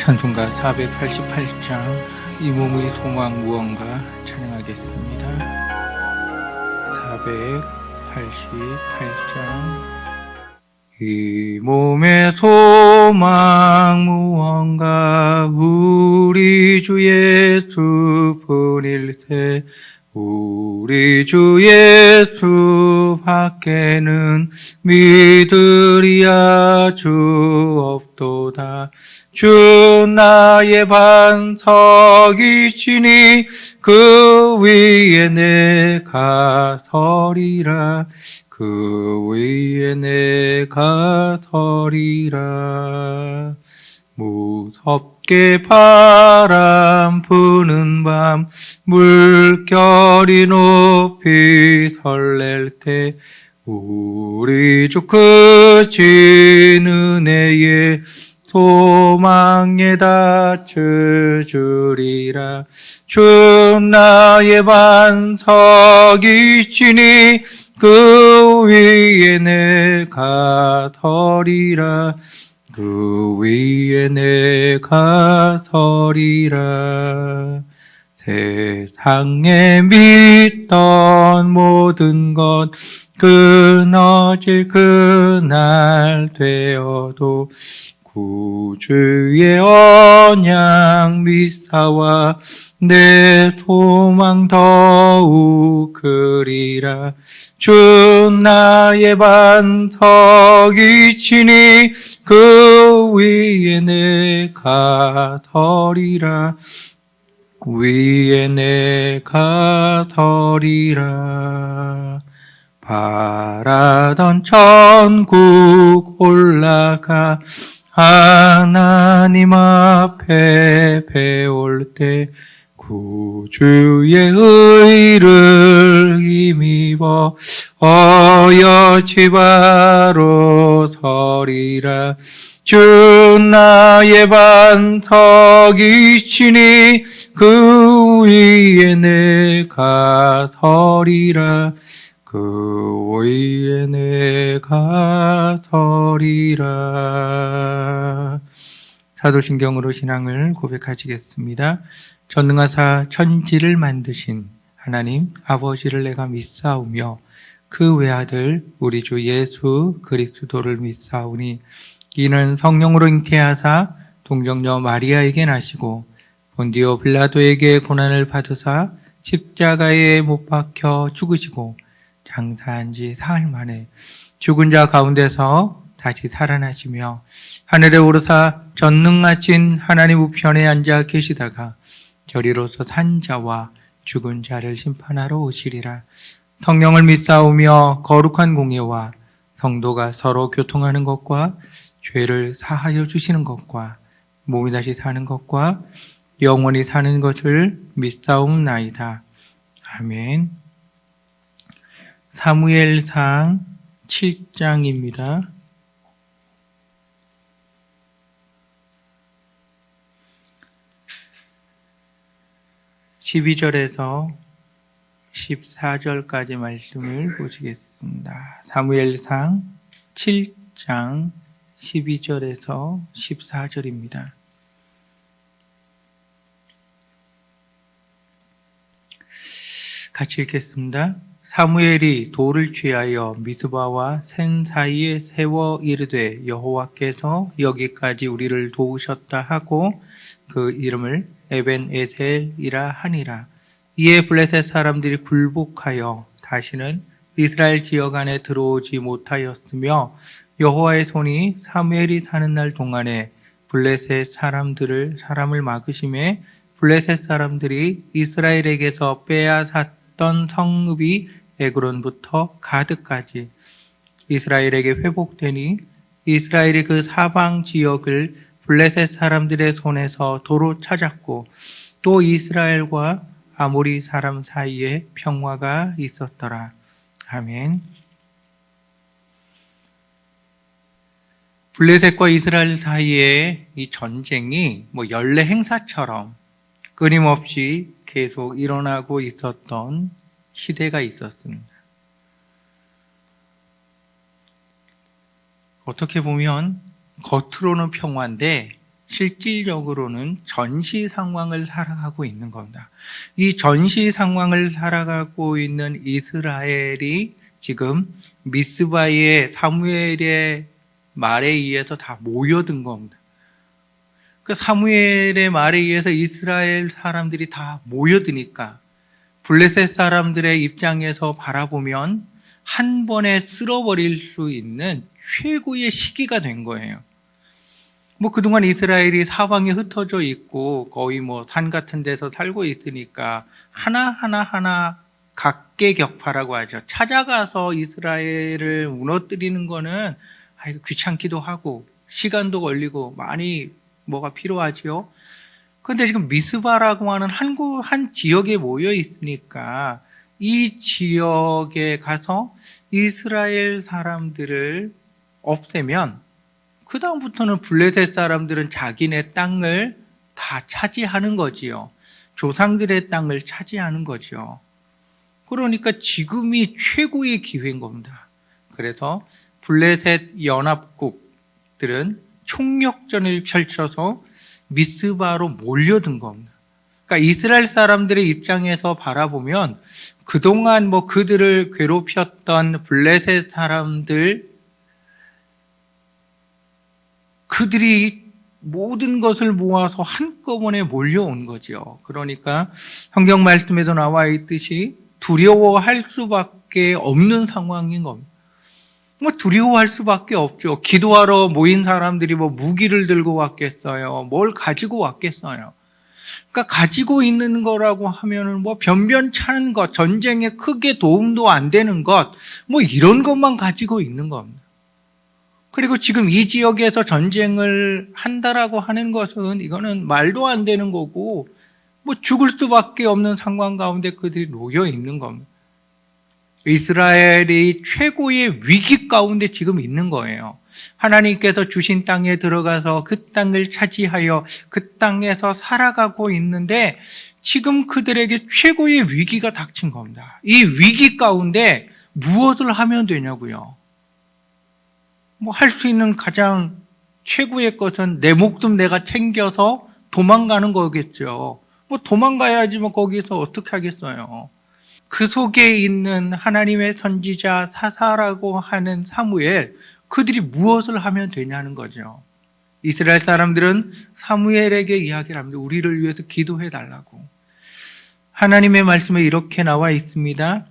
찬송가 488장 이 몸의 소망 무언가 찬양하겠습니다. 488장 이 몸의 소망 무언가 우리 주 예수뿐일세 우리 주 예수 밖에는 믿으리야 주 없도다. 주 나의 반석이시니 그 위에 내가 서리라. 그 위에 내가 서리라. 무섭게 바람 부는 밤 물결이 높이 설렐 때 우리 주 크신 은혜에 소망에 닫혀주리라. 주 나의 반석이시니 그 위에 내가 서리라. 그 위에 내가 서리라. 세상에 믿던 모든 것 끊어질 그날 되어도 구주의 언약 믿사와 내 소망 더욱 크리라. 주 나의 반석이시니 그 위에 내가 서리라. 위에 내가 서리라. 바라던 천국 올라가 하나님 앞에 배울 때 구주의 의를 힘입어 어여지 바로 서리라. 주 나의 반석이시니 그 위에 내가 서리라. 그 위에 내가 서리라. 사도신경으로 신앙을 고백하시겠습니다. 전능하사 천지를 만드신 하나님 아버지를 내가 믿사오며 그 외아들 우리 주 예수 그리스도를 믿사오니 이는 성령으로 잉태하사 동정녀 마리아에게 나시고 본디오 빌라도에게 고난을 받으사 십자가에 못 박혀 죽으시고 장사한 지 사흘 만에 죽은 자 가운데서 다시 살아나시며 하늘에 오르사 전능하신 하나님 우편에 앉아 계시다가 저리로서 산 자와 죽은 자를 심판하러 오시리라. 성령을 믿사오며 거룩한 공예와 성도가 서로 교통하는 것과 죄를 사하여 주시는 것과 몸이 다시 사는 것과 영원히 사는 것을 믿사옵나이다. 아멘. 사무엘상 7장입니다. (12절에서) 14절까지 말씀을 보시겠습니다. 사무엘상 7장 12절에서 14절입니다. 같이 읽겠습니다. 사무엘이 돌을 취하여 미스바와 센 사이에 세워 이르되 여호와께서 여기까지 우리를 도우셨다 하고 그 이름을 에벤에셀이라 하니라. 이에 블레셋 사람들이 굴복하여 다시는 이스라엘 지역 안에 들어오지 못하였으며 여호와의 손이 사무엘이 사는 날 동안에 블레셋 사람을 막으심에 블레셋 사람들이 이스라엘에게서 빼앗았던 성읍이 에그론부터 가드까지 이스라엘에게 회복되니 이스라엘이 그 사방 지역을 블레셋 사람들의 손에서 도로 찾았고 또 이스라엘과 아모리 사람 사이에 평화가 있었더라. 아멘. 블레셋과 이스라엘 사이에 이 전쟁이 연례 행사처럼 끊임없이 계속 일어나고 있었던 시대가 있었습니다. 어떻게 보면 겉으로는 평화인데 실질적으로는 전시 상황을 살아가고 있는 겁니다. 이 전시 상황을 살아가고 있는 이스라엘이 지금 미스바의 사무엘의 말에 의해서 다 모여든 겁니다. 그 사무엘의 말에 의해서 이스라엘 사람들이 다 모여드니까 블레셋 사람들의 입장에서 바라보면 한 번에 쓸어버릴 수 있는 최고의 시기가 된 거예요. 그동안 이스라엘이 사방에 흩어져 있고 거의 산 같은 데서 살고 있으니까 하나 각계격파라고 하죠. 찾아가서 이스라엘을 무너뜨리는 거는 귀찮기도 하고 시간도 걸리고 많이 뭐가 필요하지요. 그런데 지금 미스바라고 하는 한 지역에 모여 있으니까 이 지역에 가서 이스라엘 사람들을 없애면 그 다음부터는 블레셋 사람들은 자기네 땅을 다 차지하는 거지요. 조상들의 땅을 차지하는 거죠. 그러니까 지금이 최고의 기회인 겁니다. 그래서 블레셋 연합국들은 총력전을 펼쳐서 미스바로 몰려든 겁니다. 그러니까 이스라엘 사람들의 입장에서 바라보면 그동안 그들을 괴롭혔던 블레셋 사람들, 그들이 모든 것을 모아서 한꺼번에 몰려온 거죠. 그러니까 성경 말씀에도 나와 있듯이 두려워할 수밖에 없는 상황인 겁니다. 두려워할 수밖에 없죠. 기도하러 모인 사람들이 무기를 들고 왔겠어요? 뭘 가지고 왔겠어요? 그러니까 가지고 있는 거라고 하면은 변변찮은 것, 전쟁에 크게 도움도 안 되는 것, 이런 것만 가지고 있는 겁니다. 그리고 지금 이 지역에서 전쟁을 한다라고 하는 것은 이거는 말도 안 되는 거고 죽을 수밖에 없는 상황 가운데 그들이 놓여 있는 겁니다. 이스라엘이 최고의 위기 가운데 지금 있는 거예요. 하나님께서 주신 땅에 들어가서 그 땅을 차지하여 그 땅에서 살아가고 있는데 지금 그들에게 최고의 위기가 닥친 겁니다. 이 위기 가운데 무엇을 하면 되냐고요? 할 수 있는 가장 최고의 것은 내 목숨 내가 챙겨서 도망가는 거겠죠. 도망가야지 거기서 어떻게 하겠어요. 그 속에 있는 하나님의 선지자 사사라고 하는 사무엘, 그들이 무엇을 하면 되냐는 거죠. 이스라엘 사람들은 사무엘에게 이야기를 합니다. 우리를 위해서 기도해 달라고. 하나님의 말씀에 이렇게 나와 있습니다.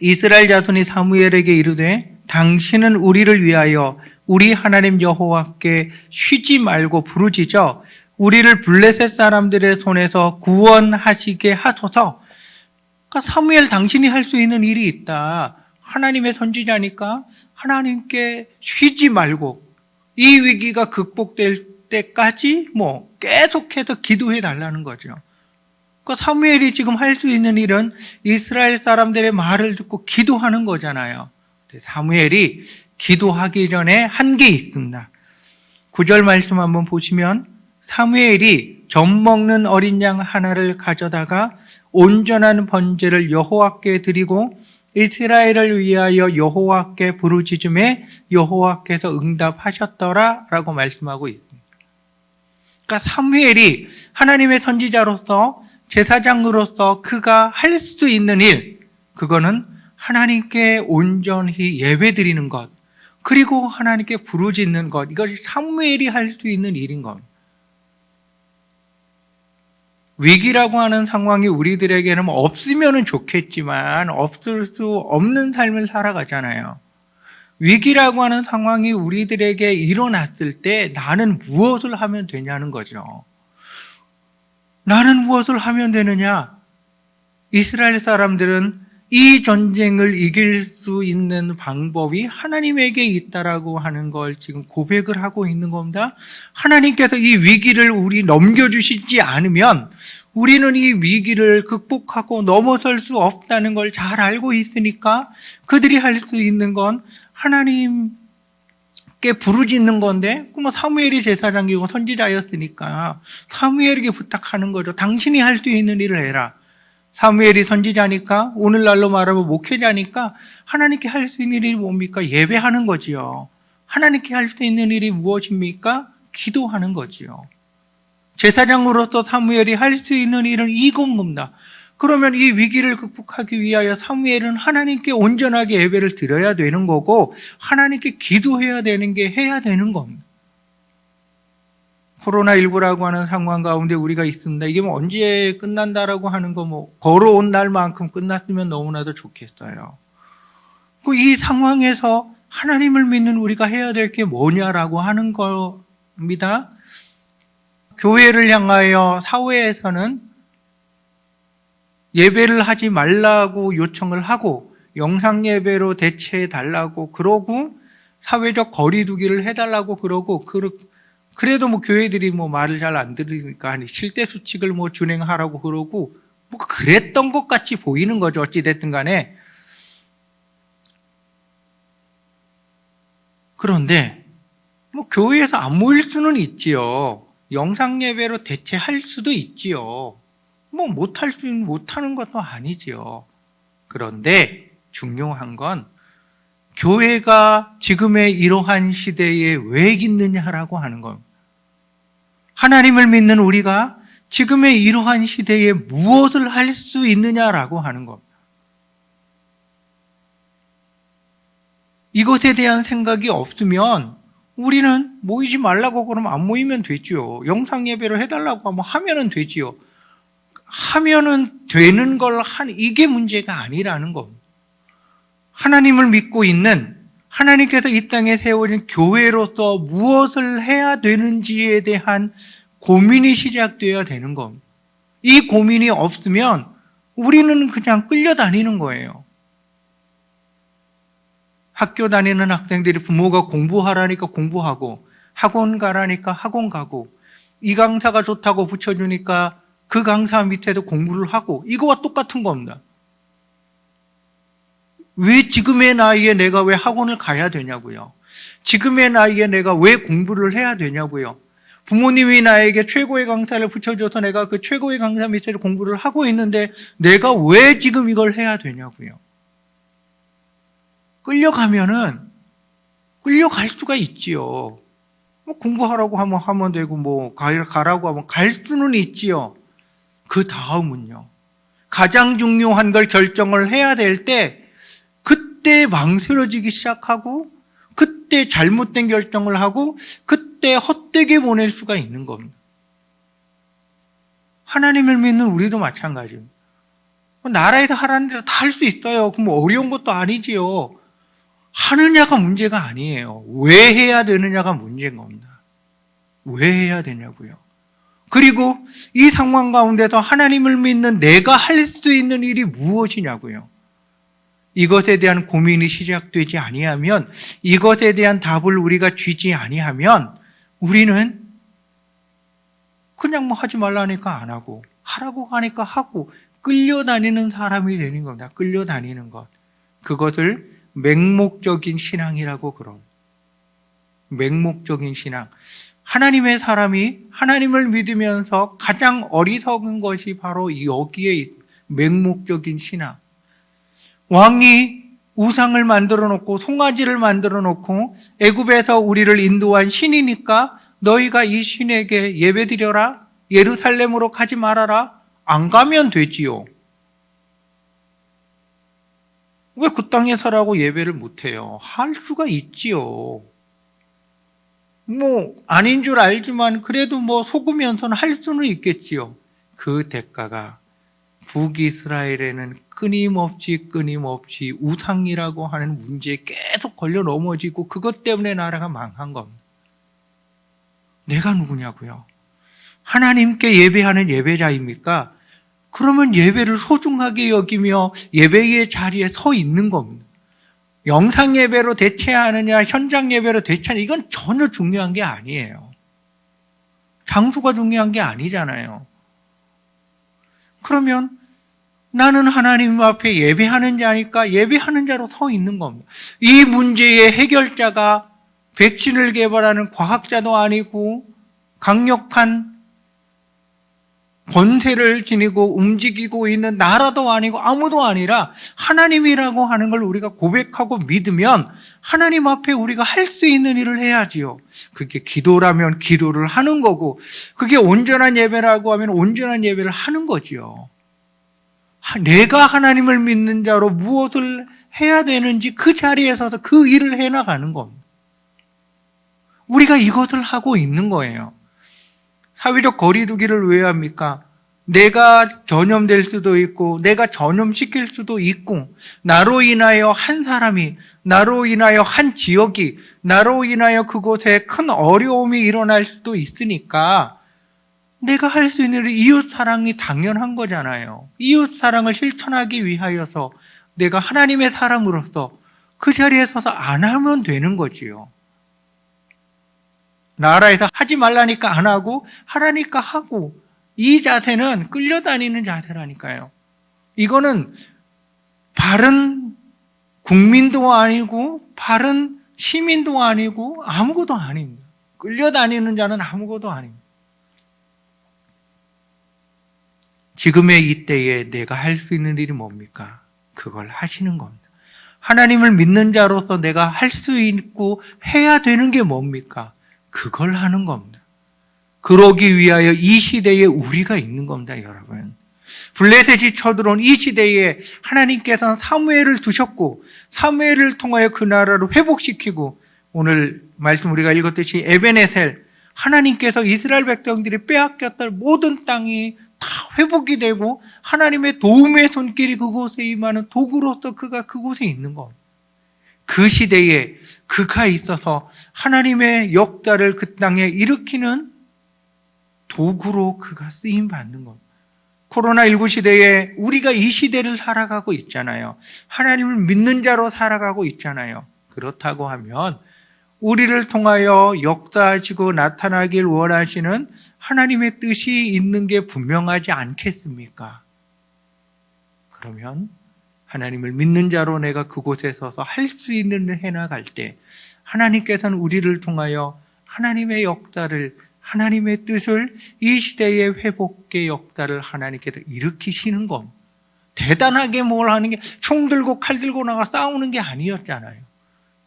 이스라엘 자손이 사무엘에게 이르되 당신은 우리를 위하여 우리 하나님 여호와께 쉬지 말고 부르짖어 우리를 블레셋 사람들의 손에서 구원하시게 하소서. 그러니까 사무엘, 당신이 할 수 있는 일이 있다. 하나님의 선지자니까 하나님께 쉬지 말고 이 위기가 극복될 때까지 계속해서 기도해 달라는 거죠. 그러니까 사무엘이 지금 할 수 있는 일은 이스라엘 사람들의 말을 듣고 기도하는 거잖아요. 사무엘이 기도하기 전에 한 게 있습니다. 9절 말씀 한번 보시면 사무엘이 젖 먹는 어린 양 하나를 가져다가 온전한 번제를 여호와께 드리고 이스라엘을 위하여 여호와께 부르짖음에 여호와께서 응답하셨더라 라고 말씀하고 있습니다. 그러니까 사무엘이 하나님의 선지자로서 제사장으로서 그가 할 수 있는 일, 그거는 하나님께 온전히 예배드리는 것, 그리고 하나님께 부르짖는 것, 이것이 사무엘이 할 수 있는 일인 겁니다. 위기라고 하는 상황이 우리들에게는 없으면 좋겠지만 없을 수 없는 삶을 살아가잖아요. 위기라고 하는 상황이 우리들에게 일어났을 때 나는 무엇을 하면 되냐는 거죠. 나는 무엇을 하면 되느냐? 이스라엘 사람들은 이 전쟁을 이길 수 있는 방법이 하나님에게 있다라고 하는 걸 지금 고백을 하고 있는 겁니다. 하나님께서 이 위기를 우리 넘겨주시지 않으면 우리는 이 위기를 극복하고 넘어설 수 없다는 걸 잘 알고 있으니까 그들이 할 수 있는 건 하나님께 부르짖는 건데, 사무엘이 제사장이고 선지자였으니까 사무엘에게 부탁하는 거죠. 당신이 할 수 있는 일을 해라. 사무엘이 선지자니까, 오늘날로 말하면 목회자니까 하나님께 할 수 있는 일이 뭡니까? 예배하는 거지요. 하나님께 할 수 있는 일이 무엇입니까? 기도하는 거지요. 제사장으로서 사무엘이 할 수 있는 일은 이겁니다. 그러면 이 위기를 극복하기 위하여 사무엘은 하나님께 온전하게 예배를 드려야 되는 거고 하나님께 기도해야 되는 게 해야 되는 겁니다. 코로나19라고 하는 상황 가운데 우리가 있습니다. 이게 뭐 언제 끝난다라고 하는 거 뭐 걸어온 날만큼 끝났으면 너무나도 좋겠어요. 이 상황에서 하나님을 믿는 우리가 해야 될 게 뭐냐라고 하는 겁니다. 교회를 향하여 사회에서는 예배를 하지 말라고 요청을 하고 영상 예배로 대체해 달라고 그러고 사회적 거리 두기를 해달라고 그러고 그래도 뭐 교회들이 뭐 말을 잘 안 들으니까 실태 수칙을 뭐 준행하라고 그러고 뭐 그랬던 것 같이 보이는 거죠. 어찌됐든 간에. 그런데 뭐 교회에서 안 모일 수는 있지요. 영상 예배로 대체할 수도 있지요. 뭐 못하는 것도 아니지요. 그런데 중요한 건 교회가 지금의 이러한 시대에 왜 있느냐라고 하는 겁니다. 하나님을 믿는 우리가 지금의 이러한 시대에 무엇을 할 수 있느냐라고 하는 겁니다. 이것에 대한 생각이 없으면 우리는 모이지 말라고 그러면 안 모이면 되지요. 영상 예배를 해달라고 하면은 되지요. 하면은 되는 걸 이게 문제가 아니라는 겁니다. 하나님을 믿고 있는 하나님께서 이 땅에 세워진 교회로서 무엇을 해야 되는지에 대한 고민이 시작되어야 되는 겁니다. 이 고민이 없으면 우리는 그냥 끌려다니는 거예요. 학교 다니는 학생들이 부모가 공부하라니까 공부하고 학원 가라니까 학원 가고 이 강사가 좋다고 붙여주니까 그 강사 밑에도 공부를 하고 이거와 똑같은 겁니다. 왜 지금의 나이에 내가 왜 학원을 가야 되냐고요. 지금의 나이에 내가 왜 공부를 해야 되냐고요. 부모님이 나에게 최고의 강사를 붙여줘서 내가 그 최고의 강사 밑에서 공부를 하고 있는데 내가 왜 지금 이걸 해야 되냐고요. 끌려갈 수가 있지요. 뭐 공부하라고 하면 되고 뭐 가라고 하면 갈 수는 있지요. 그 다음은요. 가장 중요한 걸 결정을 해야 될 때 그때 망설여지기 시작하고 그때 잘못된 결정을 하고 그때 헛되게 보낼 수가 있는 겁니다. 하나님을 믿는 우리도 마찬가지입니다. 나라에서 하라는 대로 다 할 수 있어요. 그럼 어려운 것도 아니지요. 하느냐가 문제가 아니에요. 왜 해야 되느냐가 문제인 겁니다. 왜 해야 되냐고요. 그리고 이 상황 가운데서 하나님을 믿는 내가 할 수 있는 일이 무엇이냐고요. 이것에 대한 고민이 시작되지 아니하면 이것에 대한 답을 우리가 쥐지 아니하면 우리는 그냥 뭐 하지 말라니까 안 하고 하라고 하니까 하고 끌려다니는 사람이 되는 겁니다. 끌려다니는 것. 그것을 맹목적인 신앙이라고 그럽니다. 맹목적인 신앙. 하나님의 사람이 하나님을 믿으면서 가장 어리석은 것이 바로 여기에 맹목적인 신앙. 왕이 우상을 만들어 놓고 송아지를 만들어 놓고 애굽에서 우리를 인도한 신이니까 너희가 이 신에게 예배드려라. 예루살렘으로 가지 말아라. 안 가면 되지요. 왜 그 땅에 서라고 예배를 못해요? 할 수가 있지요. 뭐 아닌 줄 알지만 그래도 뭐 속으면서는 할 수는 있겠지요. 그 대가가 북이스라엘에는 끊임없이 우상이라고 하는 문제에 계속 걸려 넘어지고 그것 때문에 나라가 망한 겁니다. 내가 누구냐고요? 하나님께 예배하는 예배자입니까? 그러면 예배를 소중하게 여기며 예배의 자리에 서 있는 겁니다. 영상 예배로 대체하느냐 현장 예배로 대체하느냐 이건 전혀 중요한 게 아니에요. 장소가 중요한 게 아니잖아요. 그러면 나는 하나님 앞에 예배하는 자니까 예배하는 자로 서 있는 겁니다. 이 문제의 해결자가 백신을 개발하는 과학자도 아니고 강력한 권세를 지니고 움직이고 있는 나라도 아니고 아무도 아니라 하나님이라고 하는 걸 우리가 고백하고 믿으면 하나님 앞에 우리가 할 수 있는 일을 해야지요. 그게 기도라면 기도를 하는 거고, 그게 온전한 예배라고 하면 온전한 예배를 하는 거지요. 내가 하나님을 믿는 자로 무엇을 해야 되는지 그 자리에 서서 그 일을 해나가는 겁니다. 우리가 이것을 하고 있는 거예요. 사회적 거리두기를 왜 합니까? 내가 전염될 수도 있고 내가 전염시킬 수도 있고, 나로 인하여 한 사람이, 나로 인하여 한 지역이, 나로 인하여 그곳에 큰 어려움이 일어날 수도 있으니까 내가 할 수 있는 이웃 사랑이 당연한 거잖아요. 이웃 사랑을 실천하기 위하여서 내가 하나님의 사람으로서 그 자리에 서서 안 하면 되는 거지요. 나라에서 하지 말라니까 안 하고 하라니까 하고, 이 자세는 끌려다니는 자세라니까요. 이거는 바른 국민도 아니고 바른 시민도 아니고 아무것도 아닙니다. 끌려다니는 자는 아무것도 아닙니다. 지금의 이때에 내가 할 수 있는 일이 뭡니까? 그걸 하시는 겁니다. 하나님을 믿는 자로서 내가 할 수 있고 해야 되는 게 뭡니까? 그걸 하는 겁니다. 그러기 위하여 이 시대에 우리가 있는 겁니다, 여러분. 블레셋이 쳐들어온 이 시대에 하나님께서는 사무엘을 두셨고, 사무엘을 통하여 그 나라를 회복시키고, 오늘 말씀 우리가 읽었듯이 에베네셀, 하나님께서 이스라엘 백성들이 빼앗겼던 모든 땅이 다 회복이 되고 하나님의 도움의 손길이 그곳에 임하는 도구로서 그가 그곳에 있는 겁니다. 그 시대에 그가 있어서 하나님의 역사를 그 땅에 일으키는 도구로 그가 쓰임받는 겁니다. 코로나19 시대에 우리가 이 시대를 살아가고 있잖아요. 하나님을 믿는 자로 살아가고 있잖아요. 그렇다고 하면 우리를 통하여 역사하시고 나타나길 원하시는 하나님의 뜻이 있는 게 분명하지 않겠습니까? 그러면 하나님을 믿는 자로 내가 그곳에 서서 할 수 있는 일을 해나갈 때 하나님께서는 우리를 통하여 하나님의 역사를, 하나님의 뜻을, 이 시대의 회복의 역사를 하나님께서 일으키시는 겁니다. 대단하게 뭘 하는 게 총 들고 칼 들고 나가 싸우는 게 아니었잖아요.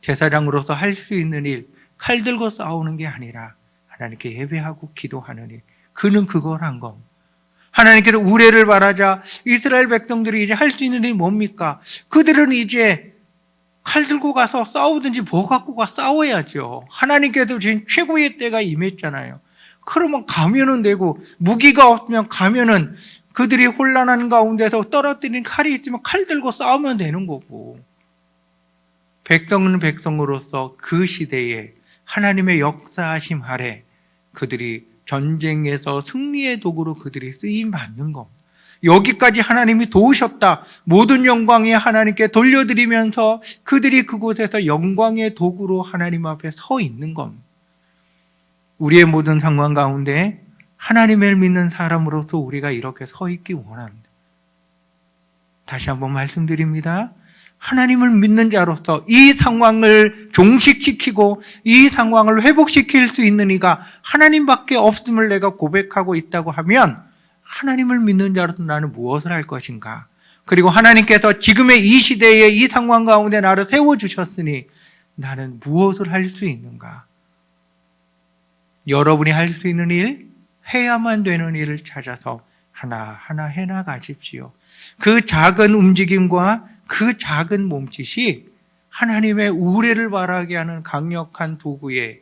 제사장으로서 할 수 있는 일, 칼 들고 싸우는 게 아니라 하나님께 예배하고 기도하는 일, 그는 그걸 한 겁니다. 하나님께서 우레를 바라자 이스라엘 백성들이 이제 할 수 있는 일이 뭡니까? 그들은 이제 칼 들고 가서 싸우든지 뭐 갖고 가 싸워야죠. 하나님께서 지금 최고의 때가 임했잖아요. 그러면 가면은 되고, 무기가 없으면 가면은 그들이 혼란한 가운데서 떨어뜨린 칼이 있으면 칼 들고 싸우면 되는 거고, 백성은 백성으로서 그 시대에 하나님의 역사하심 아래 그들이 전쟁에서 승리의 도구로 그들이 쓰임받는 겁니다. 여기까지 하나님이 도우셨다. 모든 영광이 하나님께 돌려드리면서 그들이 그곳에서 영광의 도구로 하나님 앞에 서 있는 겁니다. 우리의 모든 상황 가운데 하나님을 믿는 사람으로서 우리가 이렇게 서 있기 원합니다. 다시 한번 말씀드립니다. 하나님을 믿는 자로서 이 상황을 종식시키고 이 상황을 회복시킬 수 있는 이가 하나님밖에 없음을 내가 고백하고 있다고 하면, 하나님을 믿는 자로서 나는 무엇을 할 것인가? 그리고 하나님께서 지금의 이 시대에 이 상황 가운데 나를 세워주셨으니 나는 무엇을 할 수 있는가? 여러분이 할 수 있는 일, 해야만 되는 일을 찾아서 하나하나 해나가십시오. 그 작은 움직임과 그 작은 몸짓이 하나님의 우레를 바라게 하는 강력한 도구에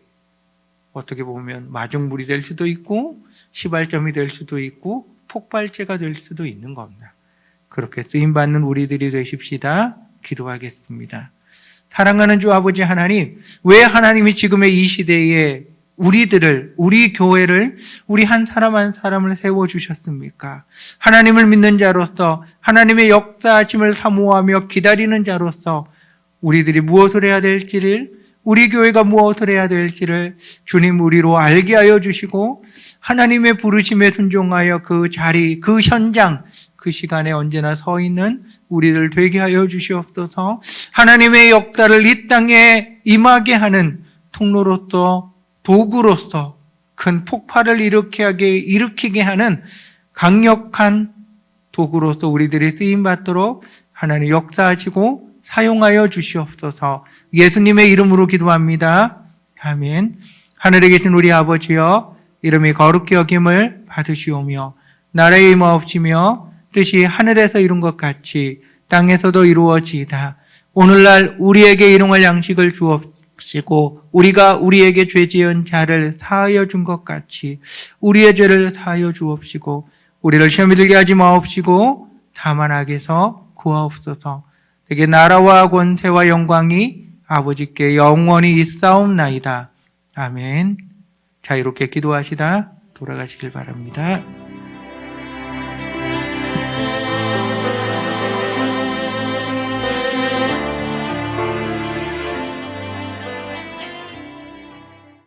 어떻게 보면 마중물이 될 수도 있고 시발점이 될 수도 있고 폭발제가 될 수도 있는 겁니다. 그렇게 쓰임받는 우리들이 되십시다. 기도하겠습니다. 사랑하는 주 아버지 하나님, 왜 하나님이 지금의 이 시대에 우리들을, 우리 교회를, 우리 한 사람 한 사람을 세워주셨습니까? 하나님을 믿는 자로서 하나님의 역사하심을 사모하며 기다리는 자로서 우리들이 무엇을 해야 될지를, 우리 교회가 무엇을 해야 될지를 주님 우리로 알게 하여 주시고, 하나님의 부르심에 순종하여 그 자리, 그 현장, 그 시간에 언제나 서 있는 우리들 되게 하여 주시옵소서. 하나님의 역사를 이 땅에 임하게 하는 통로로서, 도구로서 큰 폭발을 일으키게 하는 강력한 도구로서 우리들이 쓰임받도록 하나님 역사하시고 사용하여 주시옵소서. 예수님의 이름으로 기도합니다. 아멘. 하늘에 계신 우리 아버지여, 이름이 거룩히 여김을 받으시오며 나라의 임하옵시며 뜻이 하늘에서 이룬 것 같이 땅에서도 이루어지이다. 오늘날 우리에게 일용할 양식을 주옵시고 우리가 우리에게 죄 지은 자를 사하여 준 것 같이 우리의 죄를 사하여 주옵시고 우리를 시험에 들게 하지 마옵시고 다만 악에서 구하옵소서. 되게 나라와 권세와 영광이 아버지께 영원히 있사옵나이다. 아멘. 자, 이렇게 기도하시다 돌아가시길 바랍니다.